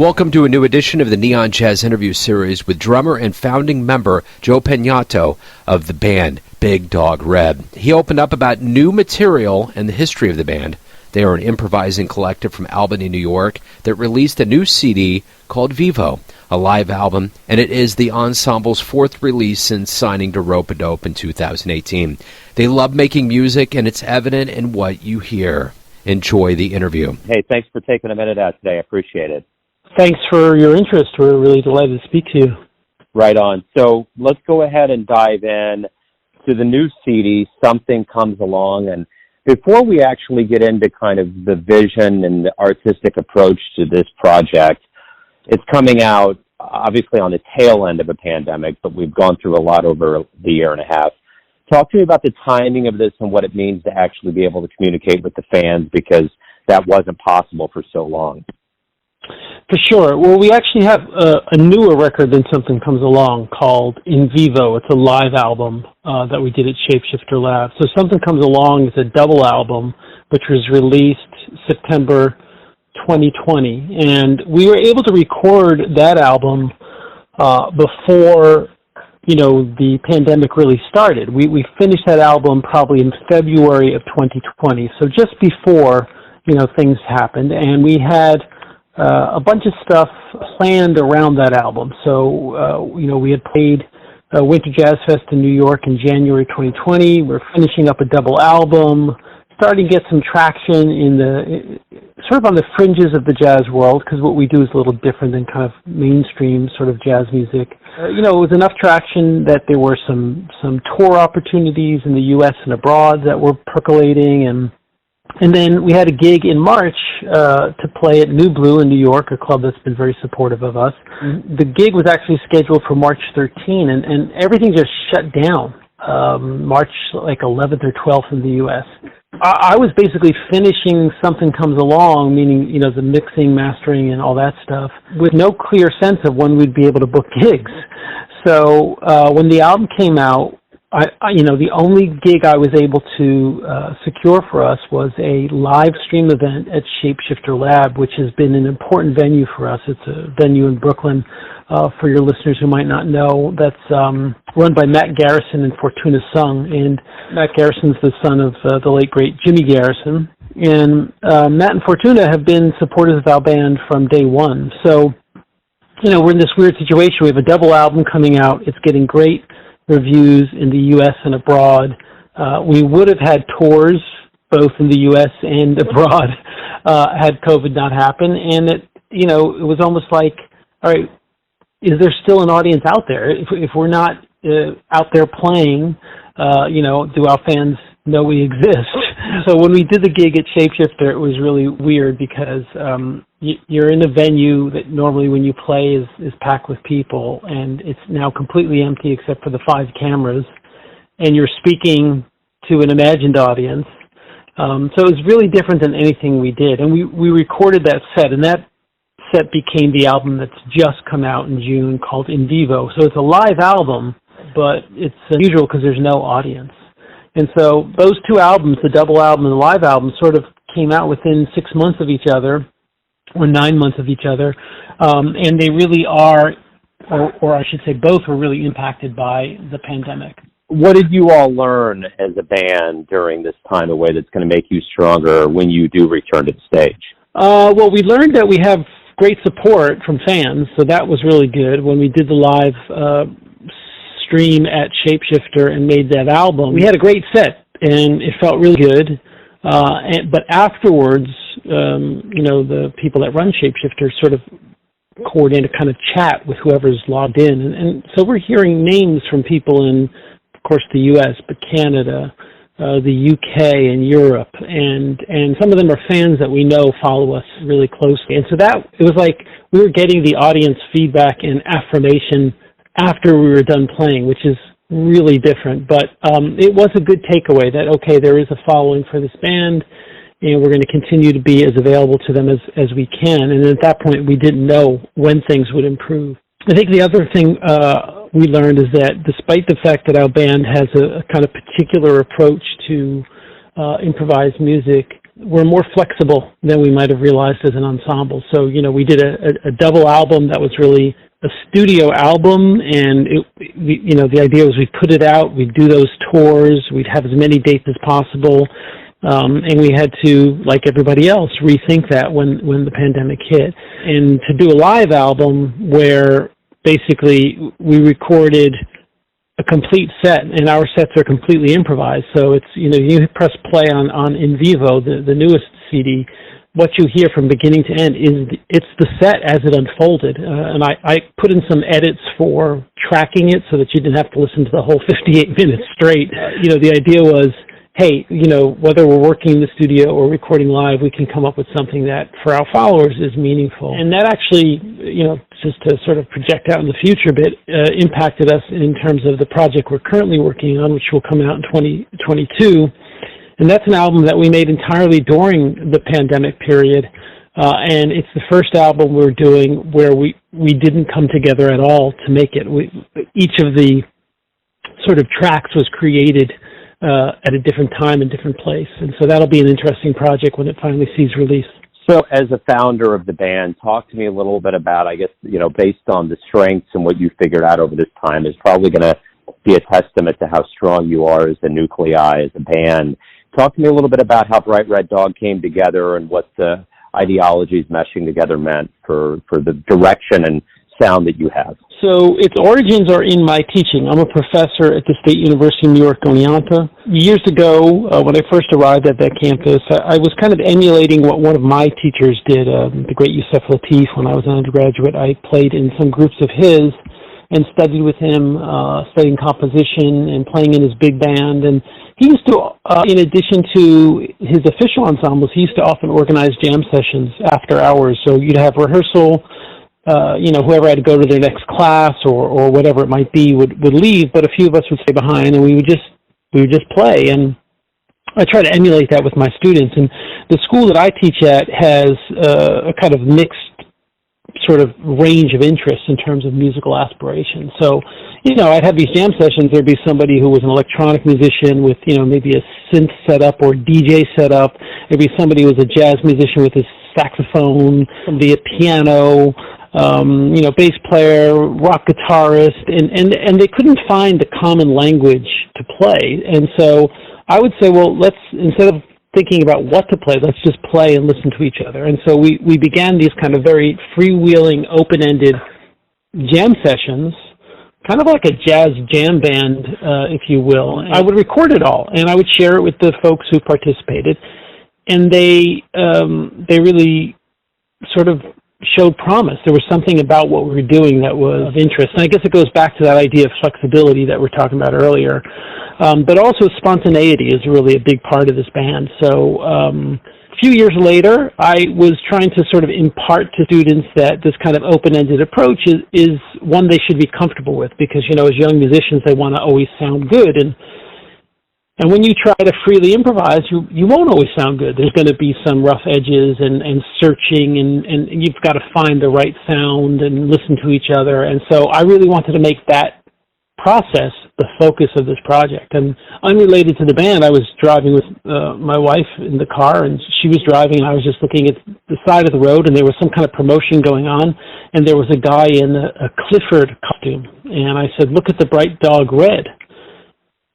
Welcome to a new edition of the Neon Jazz interview series with drummer and founding member Joe Pignato of the band Big Dog Red. He opened up about new material and the history of the band. They are an improvising collective from Albany, New York that released a new CD called Vivo, a live album, and it is the ensemble's fourth release since signing to Ropeadope in 2018. They love making music, and it's evident in what you hear. Enjoy the interview. Hey, thanks for taking a minute out today. I appreciate it. Thanks for your interest. We're really delighted to speak to you. Right on. So let's go ahead and dive in to the new CD, Something Comes Along. And before we actually get into kind of the vision and the artistic approach to this project, it's coming out obviously on the tail end of a pandemic, but we've gone through a lot over the year and a half. Talk to me about the timing of this and what it means to actually be able to communicate with the fans, because that wasn't possible for so long. For sure. Well, we actually have a newer record than Something Comes Along called In Vivo. It's a live album that we did at Shapeshifter Labs. So Something Comes Along is a double album, which was released September 2020. And we were able to record that album before, the pandemic really started. We finished that album probably in February of 2020. So just before, things happened. And we had a bunch of stuff planned around that album. So, we had played Winter Jazz Fest in New York in January 2020. We're finishing up a double album, starting to get some traction in the sort of on the fringes of the jazz world, because what we do is a little different than kind of mainstream sort of jazz music. It was enough traction that there were some tour opportunities in the U.S. and abroad that were percolating, and then we had a gig in March to play at New Blue in New York, a club that's been very supportive of us. Mm-hmm. The gig was actually scheduled for March 13, and everything just shut down March 11th or 12th in the U.S. I was basically finishing Something Comes Along, meaning, the mixing, mastering, and all that stuff, with no clear sense of when we'd be able to book gigs. So when the album came out, the only gig I was able to secure for us was a live stream event at Shapeshifter Lab, which has been an important venue for us. It's a venue in Brooklyn, for your listeners who might not know, that's run by Matt Garrison and Fortuna Sung. And Matt Garrison's the son of the late, great Jimmy Garrison. And Matt and Fortuna have been supporters of our band from day one. So, we're in this weird situation. We have a double album coming out. It's getting great reviews in the U.S. and abroad. We would have had tours both in the U.S. and abroad had COVID not happened. And it was almost like, all right, is there still an audience out there? If we're not out there playing, do our fans know we exist? So when we did the gig at Shapeshifter, it was really weird because you're in a venue that normally when you play is packed with people, and it's now completely empty except for the 5 cameras, and you're speaking to an imagined audience. So it was really different than anything we did. And we recorded that set, and that set became the album that's just come out in June called In Vivo. So it's a live album, but it's unusual because there's no audience. And so those two albums, the double album and the live album, sort of came out within 6 months of each other, or 9 months of each other. And they really are, or I should say both, were really impacted by the pandemic. What did you all learn as a band during this time away that's going to make you stronger when you do return to the stage? Well, we learned that we have great support from fans, so that was really good. When we did the live stream at Shapeshifter and made that album, we had a great set, and it felt really good. But afterwards, the people that run Shapeshifter sort of coordinate a kind of chat with whoever's logged in. And so we're hearing names from people in, of course, the U.S., but Canada, the U.K. and Europe, and some of them are fans that we know follow us really closely. And so it was like we were getting the audience feedback and affirmation after we were done playing, which is really different. But it was a good takeaway that, okay, there is a following for this band, and we're going to continue to be as available to them as we can. And at that point, we didn't know when things would improve. I think the other thing we learned is that despite the fact that our band has a kind of particular approach to improvised music, we're more flexible than we might have realized as an ensemble. So, we did a double album that was really a studio album, and the idea was we'd put it out, we'd do those tours, we'd have as many dates as possible, and we had to, like everybody else, rethink that when the pandemic hit. And to do a live album where basically we recorded a complete set, and our sets are completely improvised. So it's, you press play on In Vivo, the newest CD. What you hear from beginning to end it's the set as it unfolded. And I put in some edits for tracking it so that you didn't have to listen to the whole 58 minutes straight. The idea was, hey, whether we're working in the studio or recording live, we can come up with something that for our followers is meaningful. And that actually, just to sort of project out in the future a bit, impacted us in terms of the project we're currently working on, which will come out in 2022. And that's an album that we made entirely during the pandemic period. And it's the first album we're doing where we didn't come together at all to make it. Each of the sort of tracks was created at a different time and different place. And so that'll be an interesting project when it finally sees release. So as a founder of the band, talk to me a little bit about, I guess, based on the strengths and what you figured out over this time, is probably going to be a testament to how strong you are as a nuclei, as a band. Talk to me a little bit about how Bright Red Dog came together and what the ideologies meshing together meant for the direction and sound that you have. So its origins are in my teaching. I'm a professor at the State University of New York, Oneonta. Years ago, when I first arrived at that campus, I was kind of emulating what one of my teachers did, the great Yusef Latif. When I was an undergraduate, I played in some groups of his and studied with him, studying composition and playing in his big band. And he used to, in addition to his official ensembles, he used to often organize jam sessions after hours. So you'd have rehearsal, whoever had to go to their next class or whatever it might be would leave, but a few of us would stay behind, and we would just play. And I try to emulate that with my students. And the school that I teach at has a kind of mixed sort of range of interests in terms of musical aspiration. So, I'd have these jam sessions. There'd be somebody who was an electronic musician with, maybe a synth setup or DJ setup. There'd be somebody who was a jazz musician with his saxophone, somebody a piano, bass player, rock guitarist, and they couldn't find a common language to play. And so I would say, well, let's, instead of thinking about what to play, let's just play and listen to each other. And so we began these kind of very freewheeling, open-ended jam sessions, kind of like a jazz jam band, if you will. And I would record it all, and I would share it with the folks who participated. And they really sort of showed promise. There was something about what we were doing that was of interest. And I guess it goes back to that idea of flexibility that we were talking about earlier. But also spontaneity is really a big part of this band. So a few years later, I was trying to sort of impart to students that this kind of open-ended approach is one they should be comfortable with, because, as young musicians, they want to always sound good. And when you try to freely improvise, you won't always sound good. There's going to be some rough edges and searching, and you've got to find the right sound and listen to each other. And so I really wanted to make that process the focus of this project. And unrelated to the band, I was driving with my wife in the car, and she was driving, and I was just looking at the side of the road, and there was some kind of promotion going on, and there was a guy in a Clifford costume. And I said, "Look at the Bright Dog Red."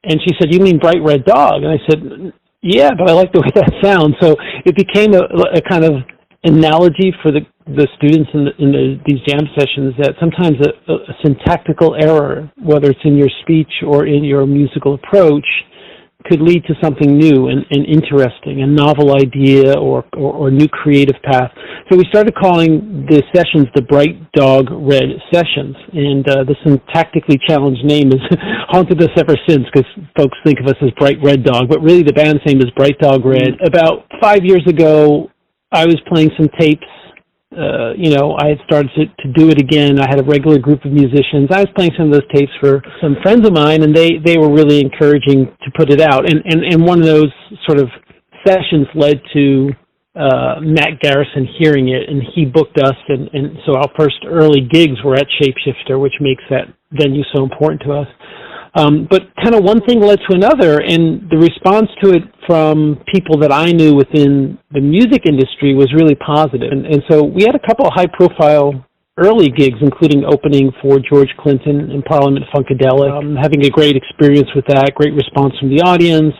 And she said, "You mean Bright Red Dog?" And I said, "Yeah, but I like the way that sounds." So it became a kind of analogy for the students in these jam sessions, that sometimes a syntactical error, whether it's in your speech or in your musical approach, could lead to something new and interesting, a novel idea or new creative path. So we started calling the sessions the Bright Dog Red Sessions, and the syntactically challenged name has haunted us ever since, because folks think of us as Bright Red Dog, but really the band's name is Bright Dog Red. About 5 years ago, I was playing some tapes. I had started to do it again. I had a regular group of musicians. I was playing some of those tapes for some friends of mine, and they were really encouraging to put it out. And one of those sort of sessions led to Matt Garrison hearing it, and he booked us. And so our first early gigs were at Shapeshifter, which makes that venue so important to us. But kind of one thing led to another, and the response to it from people that I knew within the music industry was really positive. And so we had a couple of high-profile early gigs, including opening for George Clinton in Parliament Funkadelic, having a great experience with that, great response from the audience.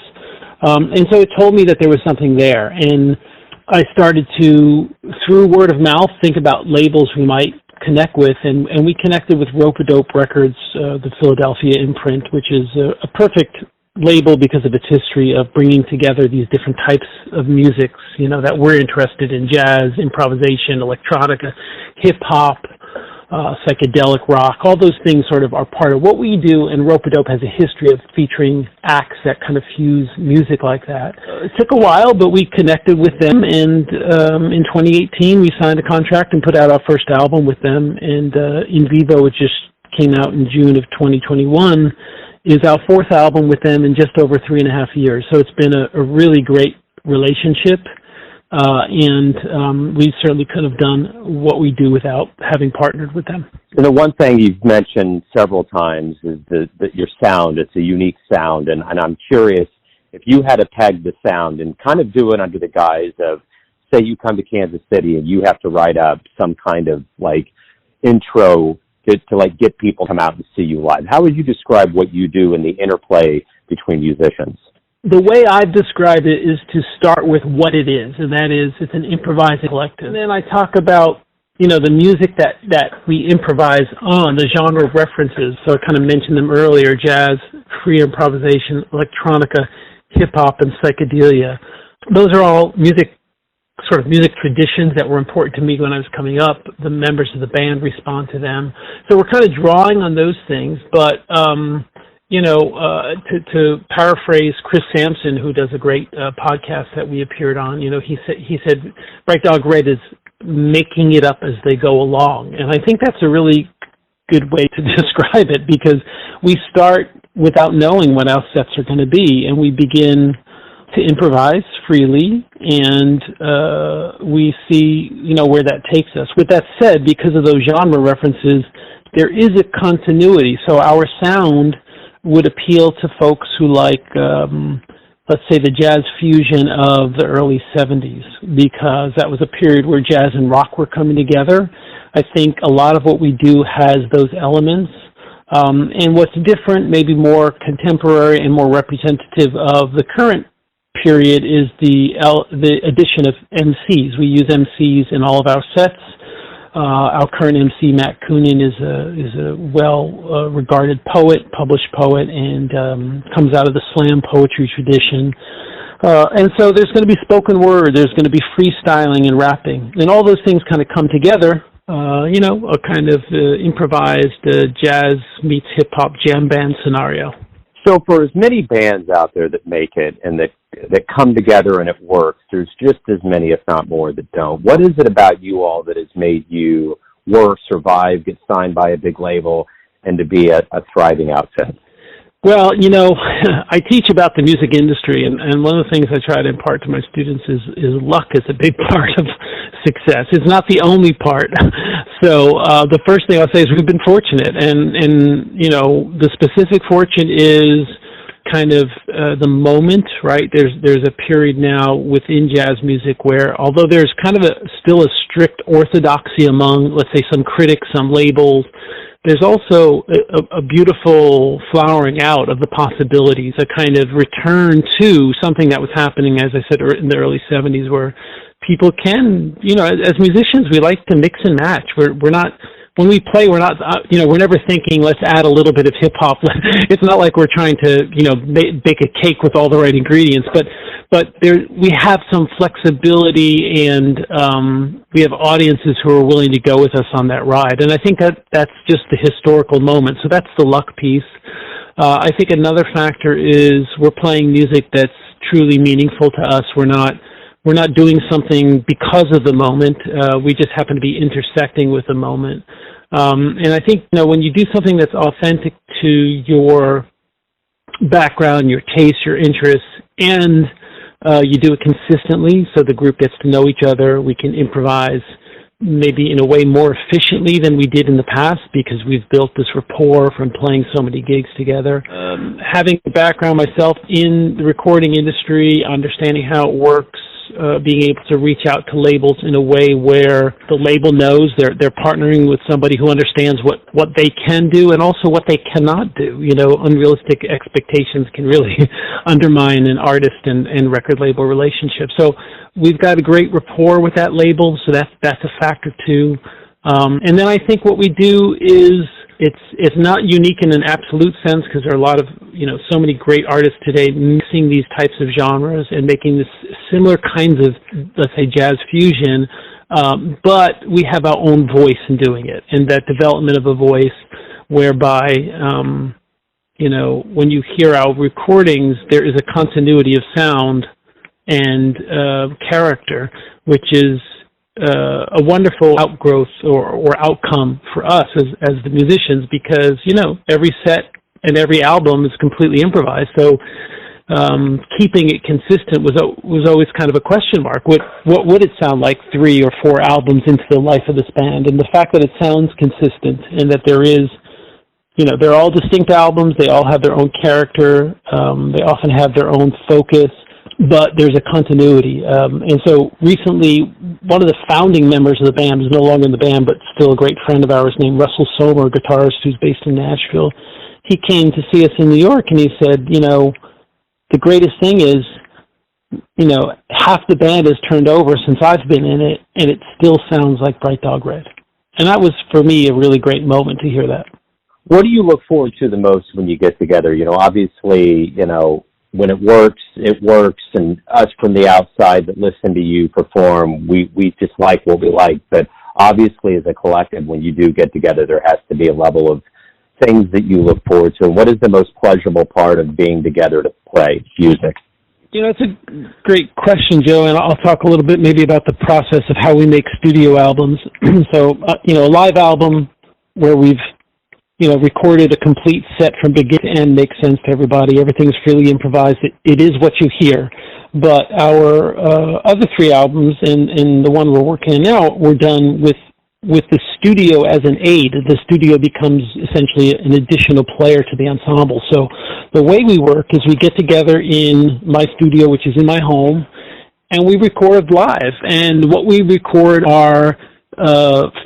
And so it told me that there was something there. And I started to, through word of mouth, think about labels we might connect with, and we connected with Ropeadope Records, the Philadelphia imprint, which is a perfect label because of its history of bringing together these different types of musics, that we're interested in: jazz, improvisation, electronica, hip-hop, psychedelic rock. All those things sort of are part of what we do, and Ropeadope has a history of featuring acts that kind of fuse music like that. It took a while, but we connected with them, and in 2018 we signed a contract and put out our first album with them, and In Vivo, which just came out in June of 2021, is our fourth album with them in just over 3.5 years. So it's been a really great relationship. And we certainly could have done what we do without having partnered with them. And the one thing you've mentioned several times is that your sound. It's a unique sound, and I'm curious if you had to peg the sound and kind of do it under the guise of, say you come to Kansas City and you have to write up some kind of intro to get people to come out and see you live. How would you describe what you do in the interplay between musicians? The way I've described it is to start with what it is, and that is it's an improvising collective. And then I talk about, the music that we improvise on, the genre of references. So I kind of mentioned them earlier: jazz, free improvisation, electronica, hip-hop, and psychedelia. Those are all music traditions that were important to me when I was coming up. The members of the band respond to them. So we're kind of drawing on those things, but to paraphrase Chris Sampson, who does a great podcast that we appeared on, he said, Bright Dog Red is making it up as they go along. And I think that's a really good way to describe it, because we start without knowing what our sets are going to be, and we begin to improvise freely, and we see, where that takes us. With that said, because of those genre references, there is a continuity. So our sound would appeal to folks who like, let's say, the jazz fusion of the early 70s, because that was a period where jazz and rock were coming together. I think a lot of what we do has those elements. And what's different, maybe more contemporary and more representative of the current period, is the addition of MCs. We use MCs in all of our sets. Our current MC, Matt Coonan, is a well-regarded poet, published poet, and comes out of the slam poetry tradition. And so there's going to be spoken word, there's going to be freestyling and rapping, and all those things kind of come together. A kind of improvised jazz meets hip-hop jam band scenario. So for as many bands out there that make it and that come together and it works, there's just as many, if not more, that don't. What is it about you all that has made you work, survive, get signed by a big label, and to be a thriving outfit? Well, I teach about the music industry, and one of the things I try to impart to my students is luck is a big part of success. It's not the only part. So the first thing I'll say is we've been fortunate, and the specific fortune is kind of the moment, right? There's a period now within jazz music where, although there's kind of still a strict orthodoxy among, let's say, some critics, some labels, there's also a beautiful flowering out of the possibilities, a kind of return to something that was happening, as I said, in the early 70s, where people can, as musicians, we like to mix and match. We're not, when we play, we're not, we're never thinking, let's add a little bit of hip hop. It's not like we're trying to, bake a cake with all the right ingredients, but we have some flexibility, and we have audiences who are willing to go with us on that ride. And I think that's just the historical moment. So that's the luck piece. I think another factor is we're playing music that's truly meaningful to us. We're not doing something because of the moment. We just happen to be intersecting with the moment. And I think, when you do something that's authentic to your background, your tastes, your interests, and you do it consistently, so the group gets to know each other, we can improvise maybe in a way more efficiently than we did in the past because we've built this rapport from playing so many gigs together. Having a background myself in the recording industry, understanding how it works, being able to reach out to labels in a way where the label knows they're partnering with somebody who understands what they can do and also what they cannot do. You know, unrealistic expectations can really undermine an artist and record label relationship. So we've got a great rapport with that label, so that's a factor too. And then I think what we do is it's not unique in an absolute sense because there are a lot of, so many great artists today mixing these types of genres and making this similar kinds of, let's say, jazz fusion, but we have our own voice in doing it, and that development of a voice whereby, when you hear our recordings, there is a continuity of sound and character, which is a wonderful outgrowth or outcome for us as the musicians, because every set and every album is completely improvised. So keeping it consistent was always kind of a question mark. What would it sound like 3 or 4 albums into the life of this band? And the fact that it sounds consistent and that there is, they're all distinct albums. They all have their own character. They often have their own focus, but there's a continuity. And so recently, one of the founding members of the band is no longer in the band, but still a great friend of ours named Russell Somer, a guitarist who's based in Nashville. He came to see us in New York, and he said, the greatest thing is, half the band has turned over since I've been in it, and it still sounds like Bright Dog Red. And that was, for me, a really great moment to hear that. What do you look forward to the most when you get together? Obviously, when it works, and us from the outside that listen to you perform, we just like what we like. But obviously, as a collective, when you do get together, there has to be a level of things that you look forward to. And what is the most pleasurable part of being together to play music? It's a great question, Joe, and I'll talk a little bit maybe about the process of how we make studio albums. So, a live album where we've recorded a complete set from beginning to end makes sense to everybody. Everything's freely improvised. It is what you hear. But our other 3 albums and the one we're working on now, we're done with the studio as an aid. The studio becomes essentially an additional player to the ensemble. So the way we work is we get together in my studio, which is in my home, and we record live. And what we record are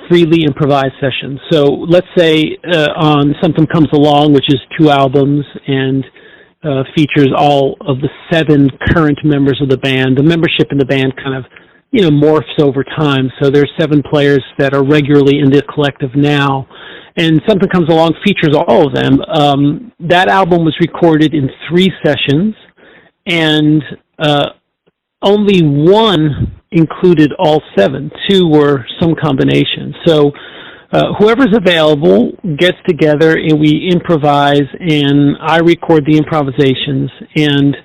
freely improvised sessions. So let's say on Something Comes Along, which is 2 albums and features all of the 7 current members of the band. The membership in the band kind of morphs over time. So there's 7 players that are regularly in the collective now, and Something Comes Along features all of them. That album was recorded in 3 sessions, and only 1 included all 7. 2 were some combination. So whoever's available gets together and we improvise, and I record the improvisations. And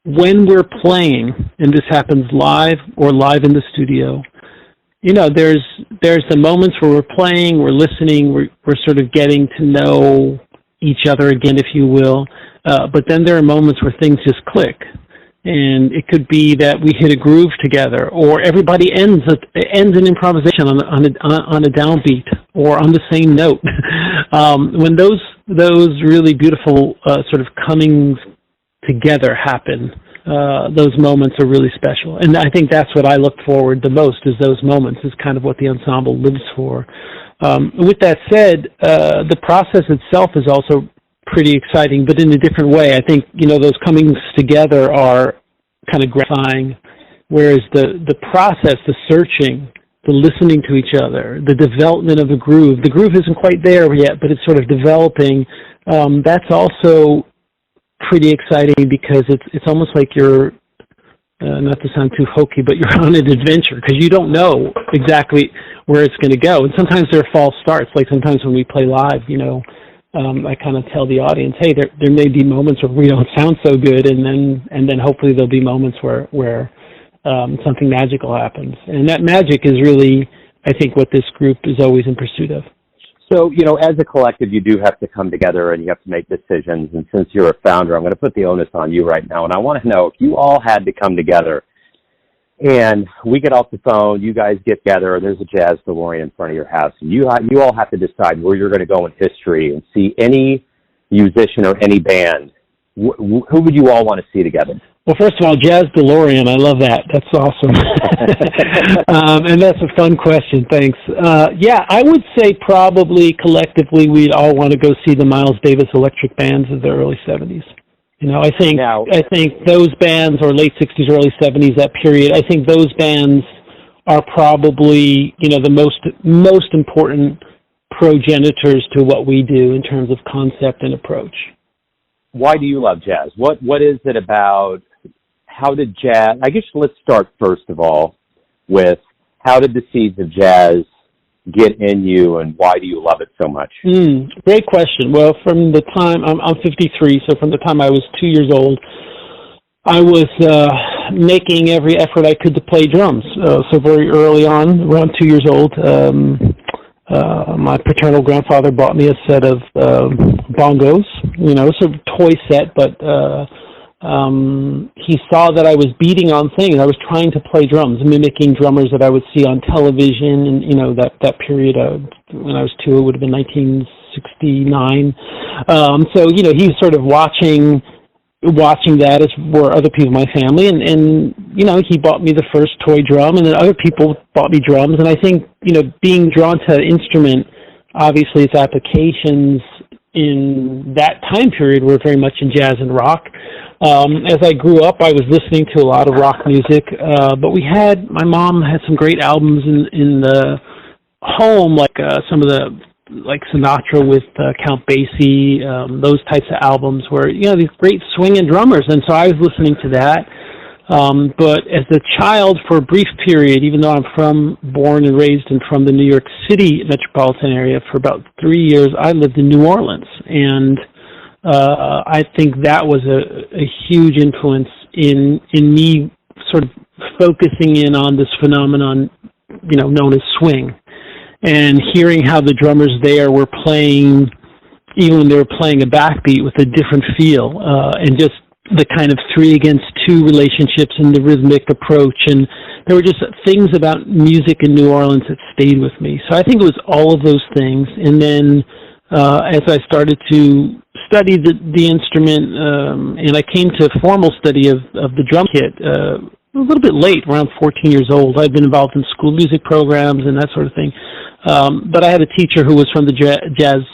when we're playing, and this happens live or live in the studio, there's the moments where we're playing, we're listening, we're sort of getting to know each other again, if you will. But then there are moments where things just click. And it could be that we hit a groove together, or everybody ends an improvisation on a downbeat or on the same note. When those really beautiful sort of comings together happen, those moments are really special. And I think that's what I look forward the most, is those moments, is kind of what the ensemble lives for. With that said, the process itself is also pretty exciting, but in a different way. I think, those comings together are kind of gratifying, whereas the process, the searching, the listening to each other, the development of the groove isn't quite there yet, but it's sort of developing. That's also pretty exciting, because it's almost like you're, not to sound too hokey, but you're on an adventure, because you don't know exactly where it's going to go. And sometimes there are false starts, like sometimes when we play live, I kind of tell the audience, hey, there may be moments where we don't sound so good, and then hopefully there'll be moments where something magical happens. And that magic is really, I think, what this group is always in pursuit of. So, as a collective, you do have to come together and you have to make decisions. And since you're a founder, I'm going to put the onus on you right now. And I want to know, if you all had to come together and we get off the phone, you guys get together, there's a jazz DeLorean in front of your house, and you all have to decide where you're going to go in history and see any musician or any band. Who would you all want to see together? Well, first of all, Jazz DeLorean, I love that. That's awesome. And that's a fun question. Thanks. Yeah, I would say probably collectively we'd all want to go see the Miles Davis Electric Bands of the early 70s. You know, I think those bands, or late 60s, early 70s, that period, I think those bands are probably, you know, the most important progenitors to what we do in terms of concept and approach. Why do you love jazz? What is it about? How did jazz, I guess let's start first of all with how did the seeds of jazz get in you and why do you love it so much? Great question. Well, from the time, I'm 53, so from the time I was 2 years old, I was making every effort I could to play drums. So very early on, around 2 years old, my paternal grandfather bought me a set of bongos, you know, sort of toy set, but he saw that I was beating on things. I was trying to play drums, mimicking drummers that I would see on television, and you know that period when I was 2, it would have been 1969. So you know, he was sort of watching that, as were other people in my family, and you know, he bought me the first toy drum, and then other people bought me drums, and I think, you know, being drawn to an instrument, obviously its applications in that time period were very much in jazz and rock. As I grew up, I was listening to a lot of rock music, but my mom had some great albums in the home, like some of the, like Sinatra with Count Basie, those types of albums where, you know, these great swinging drummers, and so I was listening to that. But as a child, for a brief period, even though I'm born and raised and from the New York City metropolitan area, for about 3 years, I lived in New Orleans, and I think that was a huge influence in me sort of focusing in on this phenomenon, you know, known as swing, and hearing how the drummers there were playing, even when they were playing a backbeat, with a different feel, and just the kind of 3-against-2 relationships and the rhythmic approach. And there were just things about music in New Orleans that stayed with me. So I think it was all of those things. And then as I started to study the instrument, and I came to formal study of the drum kit a little bit late, around 14 years old. I'd been involved in school music programs and that sort of thing. But I had a teacher who was from the jazz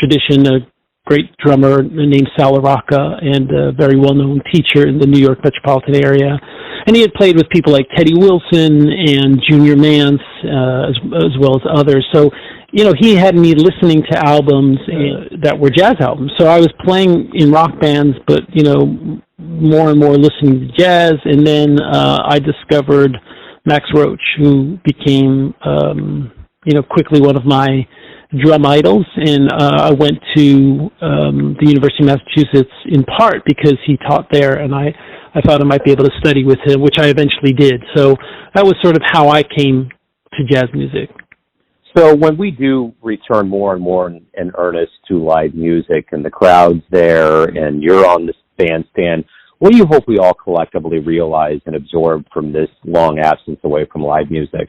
tradition, a great drummer named Sal LaRocca, and a very well-known teacher in the New York metropolitan area. And he had played with people like Teddy Wilson and Junior Mance, as well as others. So, you know, he had me listening to albums that were jazz albums. So I was playing in rock bands, but, you know, more and more listening to jazz. And then I discovered Max Roach, who became, you know, quickly one of my drum idols, and I went to the University of Massachusetts in part because he taught there, and I thought I might be able to study with him, which I eventually did. So that was sort of how I came to jazz music. So when we do return more and more in earnest to live music, and the crowd's there, and you're on the bandstand, what do you hope we all collectively realize and absorb from this long absence away from live music?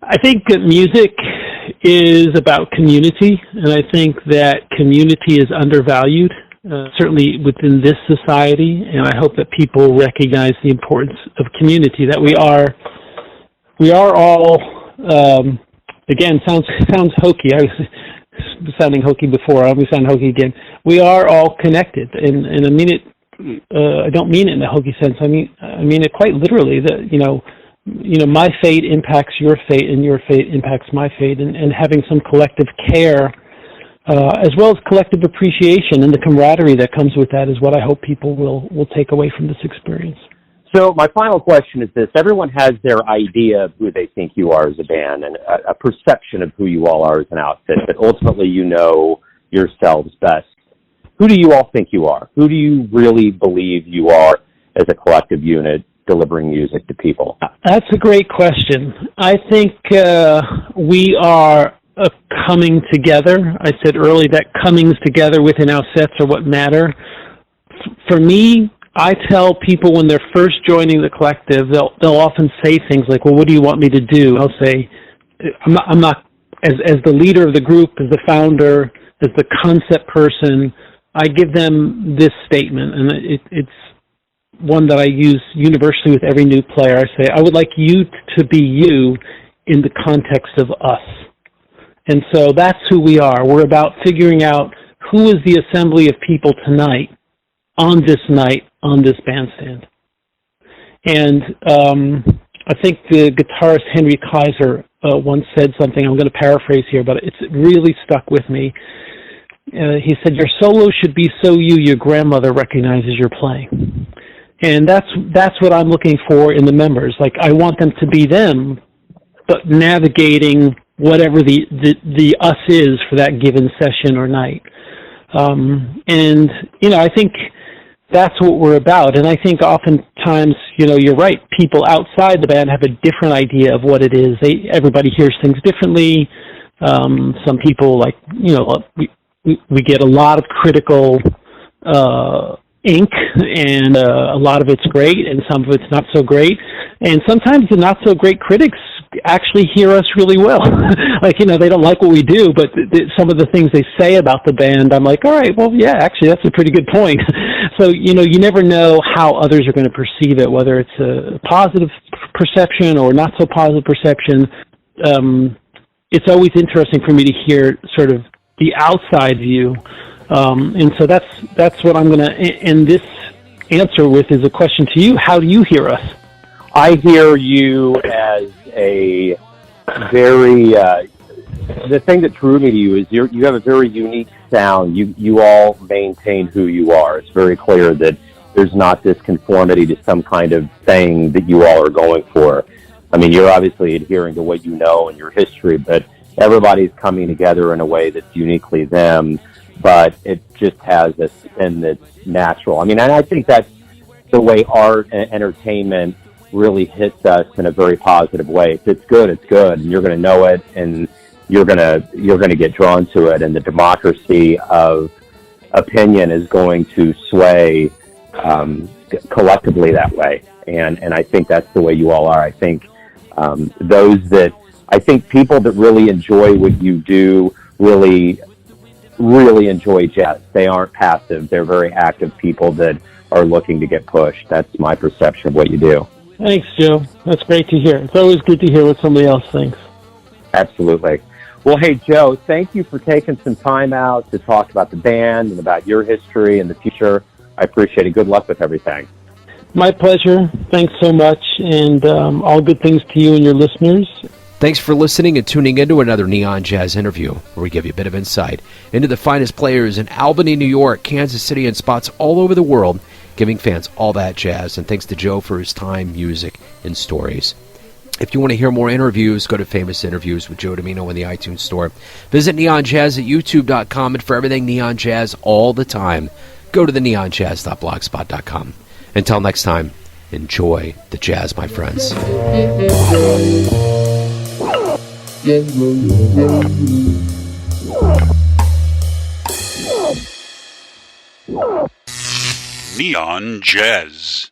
I think that music is about community, and I think that community is undervalued, certainly within this society, and I hope that people recognize the importance of community, that we are all, again, sounds hokey. I was sounding hokey before, I'm going to sound hokey again. We are all connected, and I mean it, I don't mean it in a hokey sense, I mean it quite literally, that, you know, my fate impacts your fate, and your fate impacts my fate, and having some collective care, as well as collective appreciation and the camaraderie that comes with that, is what I hope people will take away from this experience. So my final question is this. Everyone has their idea of who they think you are as a band, and a perception of who you all are as an outfit, but ultimately you know yourselves best. Who do you all think you are? Who do you really believe you are as a collective unit delivering music to people? That's a great question. I think we are coming together. I said earlier that comings together within our sets are what matter. For me, I tell people when they're first joining the collective, they'll often say things like, "Well, what do you want me to do?" I'll say, "I'm not as the leader of the group, as the founder, as the concept person." I give them this statement, and it's one that I use universally with every new player. I say, "I would like you to be you in the context of us." And so that's who we are. We're about figuring out who is the assembly of people tonight, on this night, on this bandstand. And I think the guitarist Henry Kaiser once said something, I'm going to paraphrase here, but it's really stuck with me. He said, "Your solo should be so your grandmother recognizes you're playing." And that's what I'm looking for in the members. Like, I want them to be them, but navigating whatever the us is for that given session or night. And, I think that's what we're about. And I think oftentimes, you're right, people outside the band have a different idea of what it is. Everybody hears things differently. Some people, like, we get a lot of critical ink, and a lot of it's great, and some of it's not so great. And sometimes the not so great critics actually hear us really well. Like, they don't like what we do, but some of the things they say about the band, I'm like, all right, well, yeah, actually, that's a pretty good point. So, you never know how others are going to perceive it, whether it's a positive perception or not so positive perception. It's always interesting for me to hear sort of the outside view. And so that's what I'm going to end this answer with, is a question to you. How do you hear us? I hear you as a very, the thing that drew me to you is you have a very unique sound. You all maintain who you are. It's very clear that there's not this conformity to some kind of thing that you all are going for. I mean, you're obviously adhering to what you know and your history, but everybody's coming together in a way that's uniquely them, but it just has a spin that's natural. I mean, and I think that's the way art and entertainment really hits us in a very positive way. If it's good, and you're going to know it, and you're going to get drawn to it, and the democracy of opinion is going to sway collectively that way. And I think that's the way you all are. I think people that really enjoy what you do really enjoy jazz. They aren't passive. They're very active people that are looking to get pushed. That's my perception of what you do. Thanks, Joe. That's great to hear. It's always good to hear what somebody else thinks. Absolutely. Well, hey, Joe, thank you for taking some time out to talk about the band and about your history and the future. I appreciate it. Good luck with everything. My pleasure. Thanks so much, and all good things to you and your listeners. Thanks for listening and tuning into another Neon Jazz interview, where we give you a bit of insight into the finest players in Albany, New York, Kansas City, and spots all over the world, giving fans all that jazz. And thanks to Joe for his time, music, and stories. If you want to hear more interviews, go to Famous Interviews with Joe Domino in the iTunes Store. Visit neonjazz at youtube.com, and for everything Neon Jazz all the time, go to the neonjazz.blogspot.com. Until next time, enjoy the jazz, my friends. Neon Jazz.